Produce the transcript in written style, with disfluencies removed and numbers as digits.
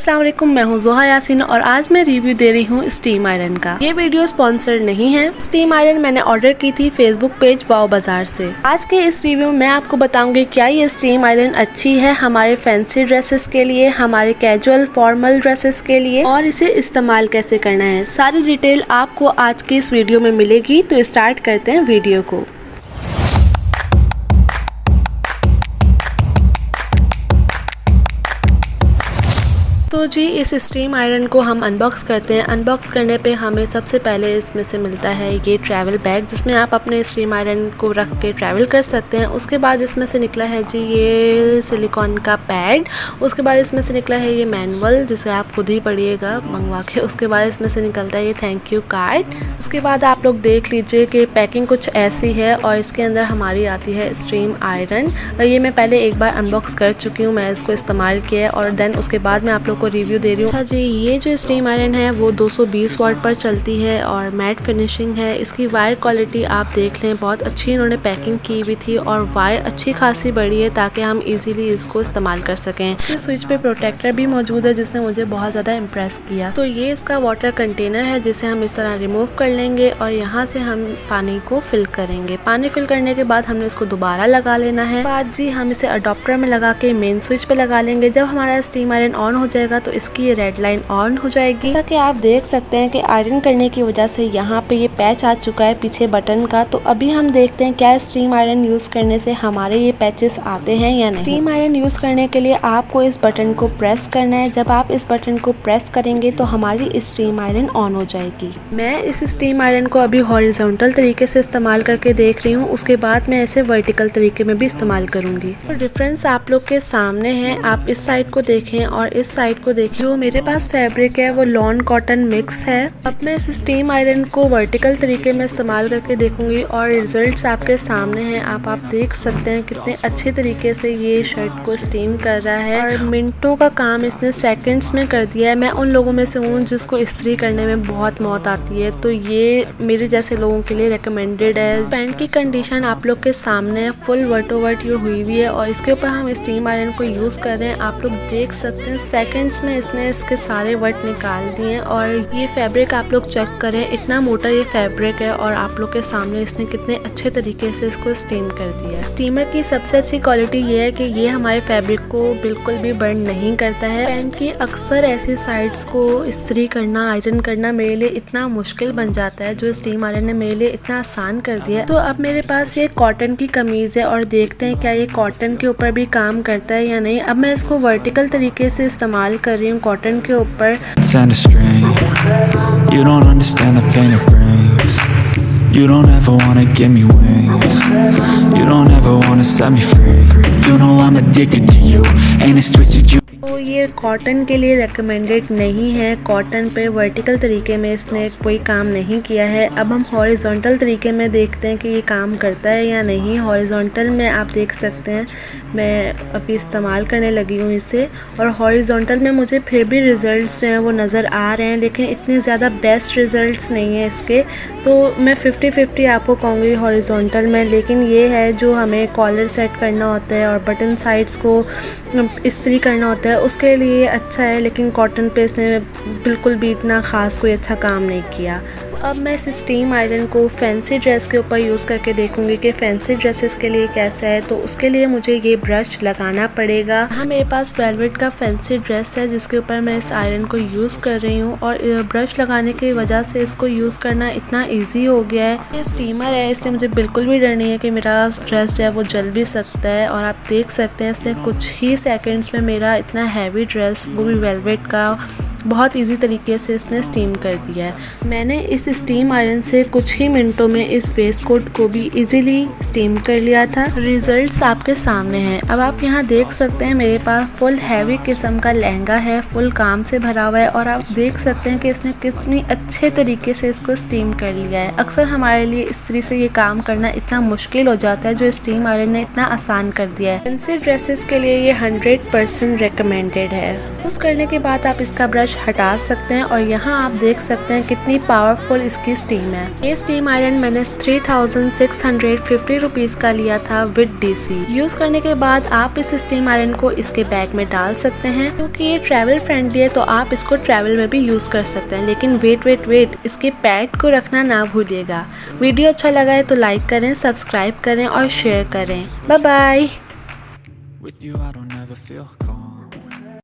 अस्सलाम वालेकुम, मैं हूँ ज़ोहा यासीन और आज मैं रिव्यू दे रही हूँ स्टीम आयरन का। ये वीडियो स्पॉन्सर्ड नहीं है। स्टीम आयरन मैंने ऑर्डर की थी फेसबुक पेज वाओ बाजार से। आज के इस रिव्यू में मैं आपको बताऊंगी क्या ये स्टीम आयरन अच्छी है हमारे फैंसी ड्रेसेस के लिए, हमारे कैजुअल फॉर्मल ड्रेसेस के लिए, और इसे इस्तेमाल कैसे करना है। सारी डिटेल आपको आज की इस वीडियो में मिलेगी। तो स्टार्ट करते हैं वीडियो को। तो जी इस स्टीम आयरन को हम अनबॉक्स करते हैं। अनबॉक्स करने पे हमें सबसे पहले इसमें से मिलता है ये ट्रैवल बैग, जिसमें आप अपने स्टीम आयरन को रख के ट्रैवल कर सकते हैं। उसके बाद इसमें से निकला है जी ये सिलिकॉन का पैड। उसके बाद इसमें से निकला है ये मैनुअल, जिसे आप खुद ही पढ़िएगा मंगवा के। उसके बाद इसमें से निकलता है ये थैंक यू कार्ड। उसके बाद आप लोग देख लीजिए कि पैकिंग कुछ ऐसी है और इसके अंदर हमारी आती है स्टीम आयरन। ये मैं पहले एक बार अनबॉक्स कर चुकी हूँ, मैं इसको इस्तेमाल किया है और देन उसके बाद मैं आप लोग को रिव्यू दे रही हूँ। अच्छा जी, ये जो स्टीम आयरन है वो 220 वाट पर चलती है और मैट फिनिशिंग है। इसकी वायर क्वालिटी आप देख लें, बहुत अच्छी इन्होंने पैकिंग की हुई थी और वायर अच्छी खासी बड़ी है ताकि हम इजीली इसको इस्तेमाल कर सकें। इस स्विच पे प्रोटेक्टर भी मौजूद है जिसने मुझे बहुत ज़्यादा इम्प्रेस किया। तो ये इसका वाटर कंटेनर है जिसे हम इस तरह रिमूव कर लेंगे और यहाँ से हम पानी को फिल करेंगे। पानी फिल करने के बाद हमने इसको दोबारा लगा लेना है। बाद जी हम इसे अडॉप्टर में लगा के मेन स्विच पे लगा लेंगे। जब हमारा स्टीम आयरन ऑन हो जाएगा तो इसकी ये रेड लाइन ऑन हो जाएगी। जैसा कि आप देख सकते हैं कि आयरन करने की वजह से यहाँ पे ये पैच आ चुका है पीछे बटन का। तो अभी हम देखते हैं क्या स्टीम आयरन यूज करने से हमारे ये पैचेस आते हैं या नहीं। स्टीम आयरन यूज करने के लिए आपको इस बटन को प्रेस करना है। जब आप इस बटन को प्रेस करेंगे तो हमारी स्टीम आयरन ऑन हो जाएगी। मैं इस स्टीम आयरन को अभी हॉरिजॉन्टल तरीके से इस्तेमाल करके देख रही हूँ, उसके बाद मैं इसे वर्टिकल तरीके में भी इस्तेमाल करूंगी। तो डिफरेंस आप लोग के सामने है, आप इस साइड को देखें और इस साइड को देखें। जो मेरे पास फैब्रिक है वो लॉन कॉटन मिक्स है। अब मैं इस स्टीम आयरन को वर्टिकल तरीके में इस्तेमाल करके देखूंगी और रिजल्ट्स आपके सामने हैं। आप देख सकते हैं कितने अच्छे तरीके से ये शर्ट को स्टीम कर रहा है और मिनटों का काम इसने सेकंड्स में कर दिया है। मैं उन लोगों में से हूँ जिसको इस्त्री करने में बहुत मौत आती है, तो ये मेरे जैसे लोगों के लिए रिकमेंडेड है। इस पैंट की कंडीशन आप लोग के सामने है, फुल वर्टोवर्ट ये हुई हुई है और इसके ऊपर हम स्टीम आयरन को यूज कर रहे हैं। आप लोग देख सकते हैं सेकंड्स में इसने इसके सारे वट निकाल दिए और ये फैब्रिक आप लोग चेक करें, इतना मोटा ये फैब्रिक है और आप लोग के सामने इसने कितने अच्छे तरीके से इसको स्टीम कर दिया। स्टीमर की सबसे अच्छी क्वालिटी ये है कि ये हमारे फैब्रिक को बिल्कुल भी बर्न नहीं करता है। पैंट की अक्सर ऐसी साइड्स को इस्त्री करना, आयरन करना मेरे लिए इतना मुश्किल बन जाता है, जो स्टीम आयरन ने मेरे लिए इतना आसान कर दिया। तो अब मेरे पास ये कॉटन की कमीज है और देखते हैं क्या ये कॉटन के ऊपर भी काम करता है या नहीं। अब मैं इसको वर्टिकल तरीके से इस्तेमाल कर रही हूँ कॉटन के ऊपर। You don't understand the pain it brings. You don't ever wanna give me wings. You don't ever wanna set me free. You know I'm addicted to you, and it's twisted you. तो ये cotton के लिए recommended नहीं है। Cotton पे vertical तरीके में इसने कोई काम नहीं किया है। अब हम हॉरिजॉन्टल तरीके में देखते हैं कि ये काम करता है या नहीं। हॉरिजॉन्टल में आप देख सकते हैं मैं अभी इस्तेमाल करने लगी हूँ इसे, और हॉरिजॉन्टल में मुझे फिर भी रिज़ल्ट्स जो हैं वो नज़र आ रहे हैं, लेकिन इतने ज़्यादा बेस्ट रिज़ल्ट्स नहीं हैं इसके। तो मैं 50-50 आपको कहूँगी हॉरिजॉन्टल में। लेकिन ये है जो हमें कॉलर सेट करना होता है और बटन साइड्स को इस्त्री करना होता है उसके लिए अच्छा है, लेकिन कॉटन पे इसने बिल्कुल भी इतना ख़ास कोई अच्छा काम नहीं किया। अब मैं इस स्टीम आयरन को फैंसी ड्रेस के ऊपर यूज़ करके देखूंगी कि फैंसी ड्रेसेस के लिए कैसा है। तो उसके लिए मुझे ये ब्रश लगाना पड़ेगा। हाँ, मेरे पास वेलवेट का फैंसी ड्रेस है जिसके ऊपर मैं इस आयरन को यूज़ कर रही हूँ और ब्रश लगाने की वजह से इसको यूज़ करना इतना ईजी हो गया है। ये स्टीमर है, इससे मुझे बिल्कुल भी डर नहीं है कि मेरा ड्रेस जो है वो जल भी सकता है। और आप देख सकते हैं इसने कुछ ही सेकेंड्स में मेरा इतना हैवी ड्रेस, वो भी वेलवेट का, बहुत इजी तरीके से इसने स्टीम कर दिया है। मैंने इस स्टीम आयरन से कुछ ही मिनटों में इस फेस कोट को भी इजीली स्टीम कर लिया था। रिजल्ट्स आपके सामने हैं। अब आप यहाँ देख सकते हैं मेरे पास फुल हैवी किस्म का लहंगा है, फुल काम से भरा हुआ है और आप देख सकते हैं कि इसने कितनी अच्छे तरीके से इसको स्टीम कर लिया है। अक्सर हमारे लिए इस्त्री से ये काम करना इतना मुश्किल हो जाता है, जो स्टीम आयरन ने इतना आसान कर दिया है। फैंसी ड्रेसेस के लिए ये 100% रिकमेंडेड है। यूज़ करने के बाद आप इसका ब्रश स्क्रैच हटा सकते हैं और यहाँ आप देख सकते हैं कितनी पावरफुल इसकी स्टीम है। ये स्टीम आयरन मैंने 3650 रुपीज़ का लिया था विद डीसी। यूज़ करने के बाद आप इस स्टीम आयरन को इसके बैग में डाल सकते हैं। क्योंकि ये ट्रैवल फ्रेंडली है तो आप इसको ट्रैवल में भी यूज़ कर सकते हैं। लेकिन वेट इसके पैड को रखना ना भूलिएगा। वीडियो अच्छा लगा है तो लाइक करें, सब्सक्राइब करें और शेयर करें। Bye bye. With you I don't ever feel